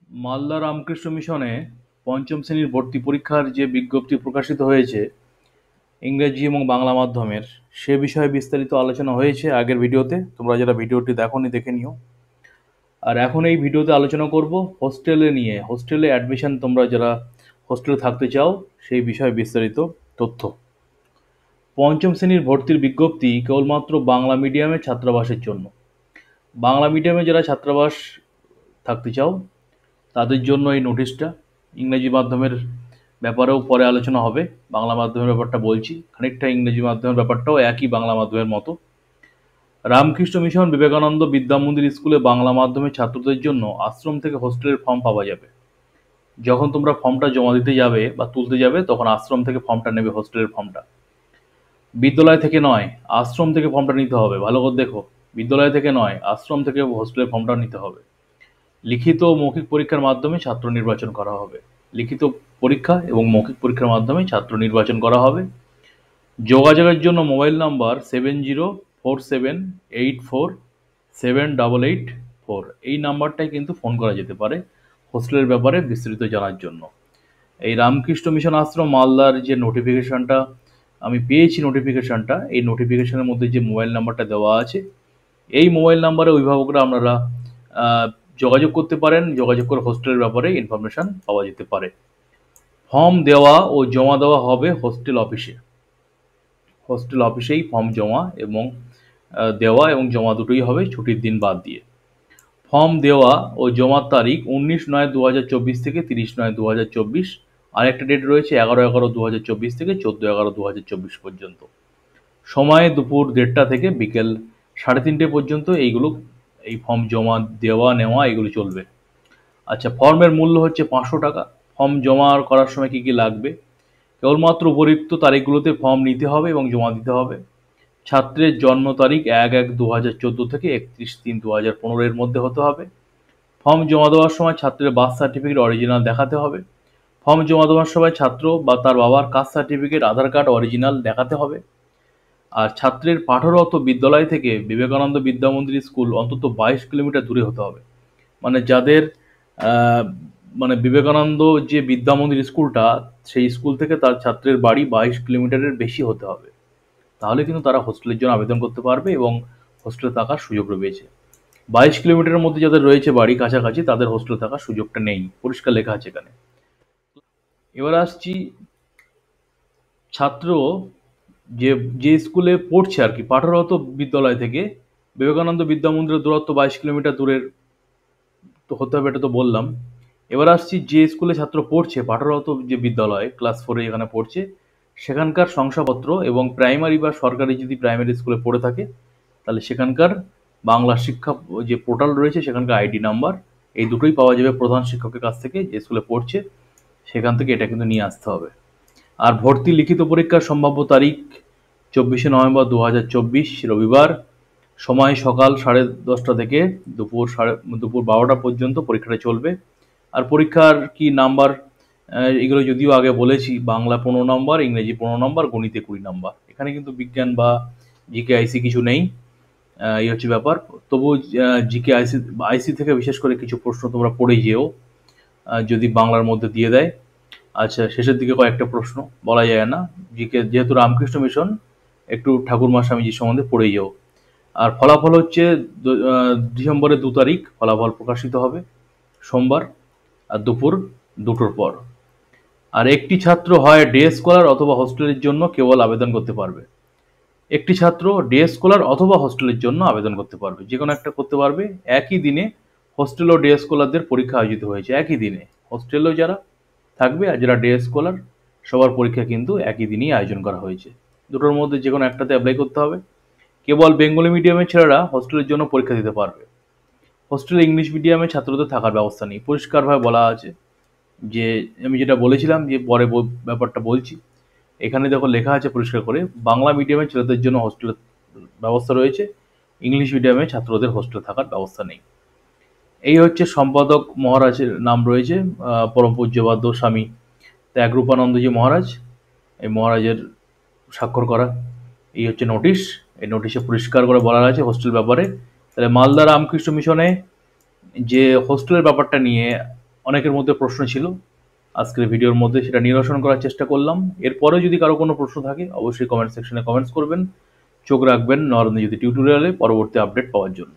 মালদা রামকৃষ্ণ মিশনে পঞ্চম শ্রেণীর ভর্তি পরীক্ষার যে বিজ্ঞপ্তি প্রকাশিত হয়েছে ইংরেজি এবং বাংলা মাধ্যমের, সে বিষয়ে বিস্তারিত আলোচনা হয়েছে আগের ভিডিওতে। তোমরা যারা ভিডিওটি দেখোনি দেখে নিও। আর এখন এই ভিডিওতে আলোচনা করব হোস্টেলে নিয়ে, হোস্টেলে অ্যাডমিশন, তোমরা যারা হোস্টেলে থাকতে চাও সেই বিষয়ে বিস্তারিত তথ্য। পঞ্চম শ্রেণীর ভর্তির বিজ্ঞপ্তি কেবলমাত্র বাংলা মিডিয়ামের ছাত্রাবাসের জন্য। বাংলা মিডিয়ামে যারা ছাত্রাবাস থাকতে চাও তাদের জন্য এই নোটিশটা। ইংরেজি মাধ্যমের ব্যাপারেও পরে আলোচনা হবে। বাংলা মাধ্যমের ব্যাপারটা বলছি, খানিকটা ইংরেজি মাধ্যমের ব্যাপারটাও একই বাংলা মাধ্যমের মতো। রামকৃষ্ণ মিশন বিবেকানন্দ বিদ্যা মন্দির স্কুলে বাংলা মাধ্যমের ছাত্রদের জন্য আশ্রম থেকে হোস্টেলের ফর্ম পাওয়া যাবে। যখন তোমরা ফর্মটা জমা দিতে যাবে বা তুলতে যাবে তখন আশ্রম থেকে ফর্মটা নেবে, হোস্টেলের ফর্মটা। বিদ্যালয় থেকে নয়, আশ্রম থেকে ফর্মটা নিতে হবে। ভালো করে দেখো, বিদ্যালয় থেকে নয়, আশ্রম থেকে হোস্টেলের ফর্মটা নিতে হবে। লিখিত ও মৌখিক পরীক্ষার মাধ্যমে ছাত্র নির্বাচন করা হবে। লিখিত পরীক্ষা এবং মৌখিক পরীক্ষার মাধ্যমে ছাত্র নির্বাচন করা হবে। যোগাযোগের জন্য মোবাইল নাম্বার 7047847884, এই নাম্বারটায় কিন্তু ফোন করা যেতে পারে হোস্টেলের ব্যাপারে বিস্তারিত জানার জন্য। এই রামকৃষ্ণ মিশন আশ্রম মালদার যে নোটিফিকেশনটা আমি পেয়েছি, এই নোটিফিকেশনের মধ্যে যে মোবাইল নাম্বারটা দেওয়া আছে, এই মোবাইল নাম্বারে অভিভাবকরা আপনারা যোগাযোগ করতে পারেন। যোগাযোগ করে হোস্টেলের ব্যাপারে ইনফরমেশন পাওয়া যেতে পারে। ফর্ম দেওয়া ও জমা দেওয়া হবে হোস্টেল অফিসে। হোস্টেল অফিসেই ফর্ম জমা এবং দেওয়া এবং জমা দুটোই হবে, ছুটির দিন বাদ দিয়ে। ফর্ম দেওয়া ও জমার তারিখ 19/9/2024 থেকে 30/9/2024। আরেকটা ডেট রয়েছে 11/11/2024 থেকে 14/11/2024 পর্যন্ত। সময় দুপুর 1:30 থেকে বিকেল 3:30 পর্যন্ত এই ফর্ম জমা দেওয়া নেওয়া এগুলো চলবে। আচ্ছা, ফর্মের মূল্য হচ্ছে 500 টাকা। ফর্ম জমা করার সময় কী কী লাগবে? কেবলমাত্র উপরিউক্ত তারিখগুলোতে ফর্ম নিতে হবে এবং জমা দিতে হবে। ছাত্রের জন্ম তারিখ 1/1/2014 থেকে 31/3/2015 এর মধ্যে হতে হবে। ফর্ম জমা দেওয়ার সময় ছাত্রের বার্থ সার্টিফিকেট অরিজিনাল দেখাতে হবে। ফর্ম জমা দেওয়ার সময় ছাত্র বা তার বাবার কাস্ট সার্টিফিকেট, আধার কার্ড অরিজিনাল দেখাতে হবে। আর ছাত্রের পাঠরত বিদ্যালয় থেকে বিবেকানন্দ বিদ্যা মন্দির স্কুল অন্তত 22 কিলোমিটার দূরে হতে হবে। মানে যাদের বিবেকানন্দ যে বিদ্যা মন্দির স্কুলটা, সেই স্কুল থেকে তার ছাত্রের বাড়ি 22 কিলোমিটারের বেশি হতে হবে। তাহলে কিন্তু তারা হোস্টেলের জন্য আবেদন করতে পারবে এবং হোস্টেলে থাকার সুযোগ রয়েছে। 22 কিলোমিটারের মধ্যে যাদের রয়েছে বাড়ি কাছাকাছি, তাদের হোস্টেলে থাকার সুযোগটা নেই, পরিষ্কার লেখা আছে এখানে। এবার আসছি, ছাত্র যে যে স্কুলে পড়ছে আর কি, পাঠরত বিদ্যালয় থেকে বিবেকানন্দ বিদ্যা মন্দিরের দূরত্ব 22 কিলোমিটার দূরের তো হতে হবে, এটা তো বললাম। এবার আসছি, যে স্কুলে ছাত্র পড়ছে, পাঠরত যে বিদ্যালয় ক্লাস 4 এখানে পড়ছে, সেখানকার শংসাপত্র এবং প্রাইমারি বা সরকারি যদি প্রাইমারি স্কুলে পড়ে থাকে তাহলে সেখানকার বাংলা শিক্ষা যে পোর্টাল রয়েছে সেখানকার আইডি নাম্বার, এই দুটোই পাওয়া যাবে প্রধান শিক্ষকের কাছ থেকে। যে স্কুলে পড়ছে সেখান থেকে এটা কিন্তু নিয়ে আসতে হবে। আর ভর্তি লিখিত পরীক্ষার সম্ভাব্য তারিখ 24শে নভেম্বর 2024 রবিবার। সময় সকাল 10:30 থেকে দুপুর 12টা পর্যন্ত পরীক্ষাটা চলবে। আর পরীক্ষার কি নাম্বার, এগুলো যদিও আগে বলেছি, বাংলা 15 নম্বর, ইংরেজি 15 নম্বর, গণিতে 20 নম্বর। এখানে কিন্তু বিজ্ঞান বা জিকে আইসি কিছু নেই, এই হচ্ছে ব্যাপার। তবু জিকে আইসি থেকে বিশেষ করে কিছু প্রশ্ন তোমরা পড়ে যেও, যদি বাংলার মধ্যে দিয়ে দেয়। আচ্ছা, শেষের দিকে কয়েকটা প্রশ্ন বলা যায় না, জিকে যেহেতু রামকৃষ্ণ মিশন, একটু ঠাকুরমা স্বামীজি সম্বন্ধে পড়ে যেও। আর ফলাফল হচ্ছে ডিসেম্বরের 2 তারিখ ফলাফল প্রকাশিত হবে, সোমবার, আর দুপুর 2টোর পর। আর একটি ছাত্র হয় ডে স্কলার অথবা হোস্টেলের জন্য কেবল আবেদন করতে পারবে। একটি ছাত্র ডে স্কলার অথবা হোস্টেলের জন্য আবেদন করতে পারবে, যে কোনো একটা করতে পারবে। একই দিনে হোস্টেল ও ডে স্কলারদের পরীক্ষা আয়োজিত হয়েছে। একই দিনে হোস্টেলেও যারা থাকবে আর যারা ডে স্কলার, সবার পরীক্ষা কিন্তু একই দিনেই আয়োজন করা হয়েছে। দুটোর মধ্যে যে কোনো একটাতে অ্যাপ্লাই করতে হবে। কেবল বেঙ্গলি মিডিয়ামের ছেলেরা হোস্টেলের জন্য পরীক্ষা দিতে পারবে। হোস্টেলে ইংলিশ মিডিয়ামে ছাত্রদের থাকার ব্যবস্থা নেই, পরিষ্কারভাবে বলা আছে। যে আমি যেটা বলেছিলাম যে পরে ব্যাপারটা বলছি, এখানে দেখো লেখা আছে পরিষ্কার করে, বাংলা মিডিয়ামের ছেলেদের জন্য হোস্টেলের ব্যবস্থা রয়েছে, ইংলিশ মিডিয়ামে ছাত্রদের হোস্টেলে থাকার ব্যবস্থা নেই। এই হচ্ছে সম্পাদক মহারাজের নাম রয়েছে, পরম পূজ্যবাদ্য স্বামী ত্যাগরূপানন্দজি মহারাজ, এই মহারাজের স্বাক্ষর করা। এই হচ্ছে নোটিশ। এই নোটিশে পরিষ্কার করে বলা আছে হোস্টেল ব্যাপারে। তাহলে মালদা রামকৃষ্ণ মিশনে যে হোস্টেলের ব্যাপারটা নিয়ে অনেকের মধ্যে প্রশ্ন ছিল, আজকের ভিডিওর মধ্যে সেটা নিরসন করার চেষ্টা করলাম। এরপরে যদি কারো কোনো প্রশ্ন থাকে অবশ্যই কমেন্ট সেকশনে কমেন্টস করবেন। চোখ রাখবেন নরেন্দ্র জ্যোতি টিউটোরিয়ালে পরবর্তী আপডেট পাওয়ার জন্য।